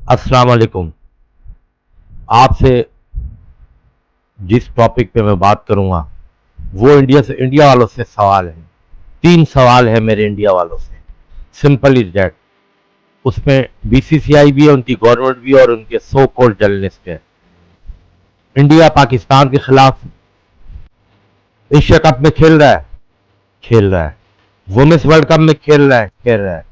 अस्सलाम वालेकुम। आपसे जिस टॉपिक पे मैं बात करूंगा वो इंडिया वालों से सवाल है। 3 सवाल है मेरे इंडिया वालों से। Simple is that. उसमें बीसीसीआई भी है, उनकी गवर्नमेंट भी है और उनके सो कॉल्ड जर्नलिस्ट है। इंडिया पाकिस्तान के खिलाफ एशिया कप में खेल रहा है, खेल रहा है। वुमेन्स वर्ल्ड कप में खेल रहा है, खेल रहा है।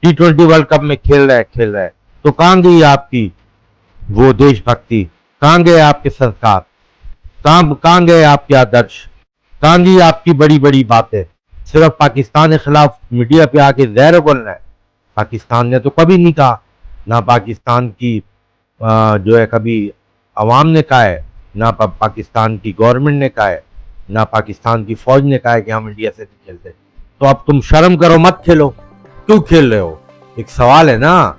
T20 वर्ल्ड कप में खेल रहा है, खेल रहा है। तो कहां गई आपकी वो देशभक्ति? कहां गए आपके संस्कार? कहां गए आपके आदर्श? कहां गई आपकी बड़ी बड़ी बातें? सिर्फ पाकिस्तान के खिलाफ मीडिया पे आके जहर बोल रहा है। पाकिस्तान ने तो कभी नहीं कहा, ना पाकिस्तान की जो है कभी अवाम ने कहा है, ना पाकिस्तान की गवर्नमेंट ने कहा है, ना पाकिस्तान की फौज ने कहा है कि हम इंडिया से नहीं खेलते। तो अब तुम शर्म करो, मत खेलो। क्यों खेल रहे हो? एक सवाल है ना।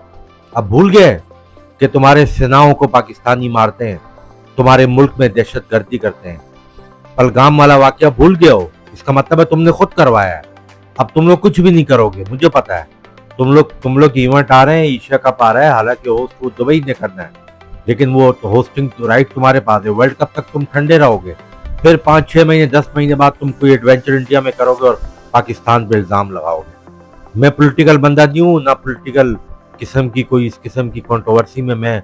अब भूल गए कि तुम्हारे सेनाओं को पाकिस्तानी मारते हैं, तुम्हारे मुल्क में दहशतगर्दी करते हैं। पहलगाम वाला वाकया भूल गए हो? इसका मतलब है तुमने खुद करवाया है। अब तुम लोग कुछ भी नहीं करोगे, मुझे पता है। तुम लोग इवेंट आ रहे हैं, एशिया कप आ रहा है, हालांकि होस्ट वो दुबई ने करना है, लेकिन वो तो होस्टिंग राइट तुम्हारे पास है। वर्ल्ड कप तक तुम ठंडे रहोगे, फिर 5-6 महीने 10 महीने बाद तुम कोई एडवेंचर इंडिया में करोगे और पाकिस्तान पे इल्जाम लगाओगे। मैं पॉलिटिकल बंदा नहीं हूँ, ना पॉलिटिकल किस्म की कोई इस किस्म की कंट्रोवर्सी में मैं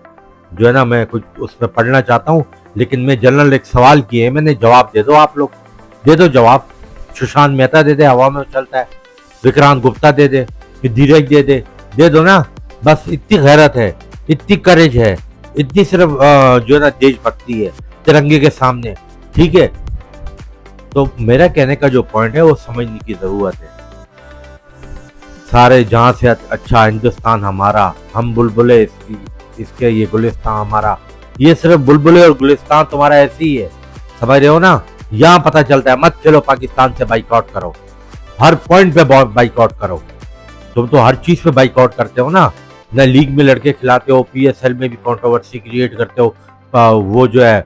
जो है ना मैं कुछ उसमें पढ़ना चाहता हूँ। लेकिन मैं जनरल एक सवाल किए, मैंने जवाब दे दो। आप लोग दे दो जवाब। सुशांत मेहता दे दे, हवा में चलता है। विक्रांत गुप्ता दे दे, फिर धीरज दे दो ना। बस इतनी गैरत है, इतनी करेज है, इतनी सिर्फ जो है ना देशभक्ति है तिरंगे के सामने। ठीक है, तो मेरा कहने का जो पॉइंट है वो समझने की जरूरत है। सारे जहां से अच्छा हिंदुस्तान हमारा, हम बुलबुले इसके ये गुलिस्तान हमारा। ये सिर्फ बुलबुले और गुलिस्तान तुम्हारा ऐसे ही है, समझ रहे हो ना। यहाँ पता चलता है मत खेलो, पाकिस्तान से बाइकआउट करो, हर पॉइंट पे बाइकआउट करो। तुम तो हर चीज पे बाइकआउट करते हो ना लीग में लड़के खिलाते हो, पीएसएल में भी कंट्रोवर्सी क्रिएट करते हो। वो जो है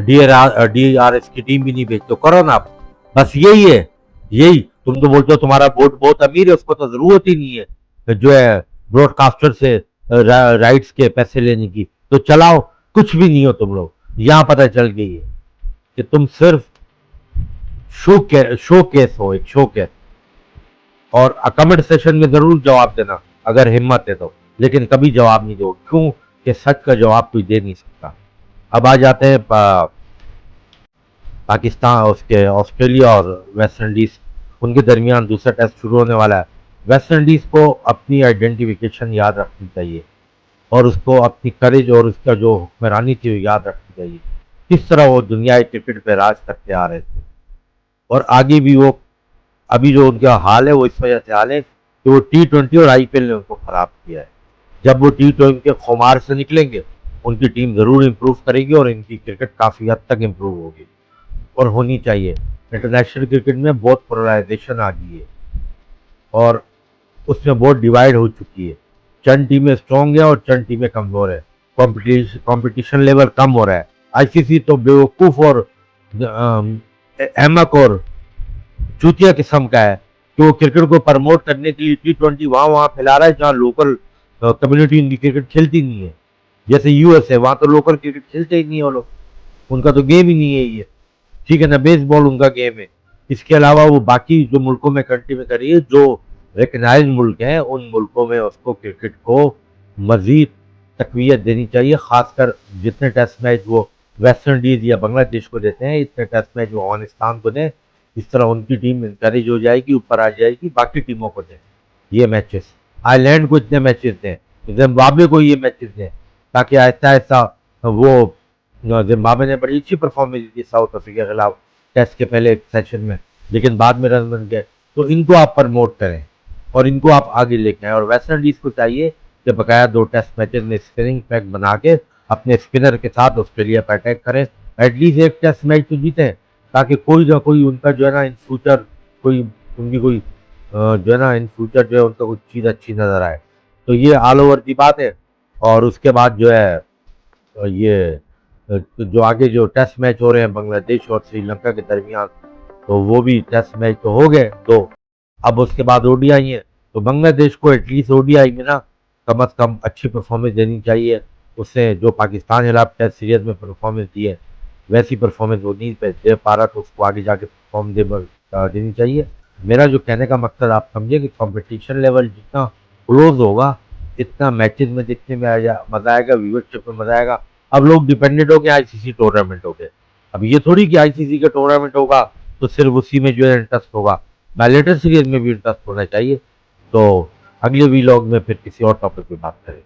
डीआरएस की टीम भी नहीं भेजते हो, करो ना आप। बस यही है, यही। तुम तो बोलते हो तुम्हारा बोर्ड बहुत अमीर है, उसको तो जरूरत ही नहीं है जो है ब्रॉडकास्टर से राइट्स के पैसे लेने की। तो चलाओ, कुछ भी नहीं हो तुम लोग। यहां पता चल गई है कि तुम सिर्फ शो केस हो, एक शो केस। और कमेंट सेशन में जरूर जवाब देना अगर हिम्मत है तो, लेकिन कभी जवाब नहीं दो। क्यों? कि सच का जवाब कोई दे नहीं सकता। अब आ जाते हैं पाकिस्तान, उसके ऑस्ट्रेलिया और वेस्ट इंडीज, उनके दरमियान दूसरा टेस्ट शुरू होने वाला है। वेस्ट इंडीज को अपनी आइडेंटिफिकेशन याद रखनी चाहिए और उसको अपनी करेज और उसका जो हुक्मरानी थी वो याद रखनी चाहिए। किस तरह वो दुनिया क्रिकेट पे राज करते आ रहे थे और आगे भी वो, अभी जो उनका हाल है वो इस वजह से हाल है कि वो T20 और आईपीएल ने उनको खराब किया है। जब वो T20 के खुमार से निकलेंगे उनकी टीम जरूर इंप्रूव करेगी और इनकी क्रिकेट काफी हद तक इंप्रूव होगी और होनी चाहिए। इंटरनेशनल क्रिकेट में बहुत पोलराइजेशन आ गई है और उसमें बहुत डिवाइड हो चुकी है। चंद टीमें स्ट्रॉन्ग है और चंद टीमें कमजोर है। कंपटीशन लेवल कम हो रहा है। आईसीसी तो बेवकूफ और अहमक और चूतिया किस्म का है कि वो क्रिकेट को प्रमोट करने के लिए T20 वहां वहां फैला रहा है जहां लोकल कम्युनिटी इनकी क्रिकेट खेलती नहीं है। जैसे यूएस है, वहां तो लोकल क्रिकेट खेलते ही नहीं है वो लोग, उनका तो गेम ही नहीं है ये। ठीक है ना, बेसबॉल उनका गेम है। इसके अलावा वो बाकी जो मुल्कों में कंट्री में करी है, जो रिकग्नाइज मुल्क हैं, उन मुल्कों में उसको क्रिकेट को मजीद तकवीत देनी चाहिए। खासकर जितने टेस्ट मैच वो वेस्ट इंडीज या बांग्लादेश को देते हैं, इतने टेस्ट मैच वो अफगानिस्तान को दें। इस तरह उनकी टीम इंकरेज हो जाएगी, ऊपर आ जाएगी, बाकी टीमों को दें ये मैचेस। आयरलैंड को इतने मैचेस दें, जिम्बाब्वे को ये मैचेस दें, ताकि आहिस्ता आहिस्ता वो, जिम्बाब्वे ने बड़ी अच्छी परफॉर्मेंस दी थी साउथ अफ्रीका के खिलाफ टेस्ट के पहले सेशन में, लेकिन बाद में रन बन गए। तो इनको आप प्रमोट करें और इनको आप आगे लेके आए। और वेस्ट इंडीज को चाहिए कि बकाया 2 टेस्ट मैचेस में स्पिनिंग पैक बना के अपने स्पिनर के साथ ऑस्ट्रेलिया पर अटैक करें। एटलीस्ट एक टेस्ट मैच तो जीते, ताकि कोई ना कोई उनका जो है ना इन फ्यूचर कोई उनकी कोई जो है ना इन फ्यूचर जो है उनका कुछ चीज़ अच्छी नजर आए। तो ये ऑल ओवर की बात है। और उसके बाद जो है ये तो जो आगे जो टेस्ट मैच हो रहे हैं बांग्लादेश और श्रीलंका के दरमियान, तो वो भी टेस्ट मैच तो हो गए 2। अब उसके बाद ओडीआई है, तो बांग्लादेश को एटलीस्ट ओडीआई में ना कम अज़ कम अच्छी परफॉर्मेंस देनी चाहिए। उसने जो पाकिस्तान के खिलाफ टेस्ट सीरीज में परफॉर्मेंस दी है वैसी परफॉर्मेंस वो नहीं दे पा रहा, तो उसको आगे जाके देनी चाहिए। मेरा जो कहने का मकसद आप समझे कि कंपटीशन लेवल जितना क्लोज होगा इतना मैचेस में देखने में मजा आएगा, व्यूअरशिप में मजा आएगा। अब लोग डिपेंडेंट हो गए आईसीसी टूर्नामेंट हो गए। अब ये थोड़ी कि आईसीसी का टूर्नामेंट होगा तो सिर्फ उसी में जो है इंटरेस्ट होगा, बायलेटर सीरीज में भी इंटरेस्ट होना चाहिए। तो अगले वीलॉग में फिर किसी और टॉपिक पे बात करें।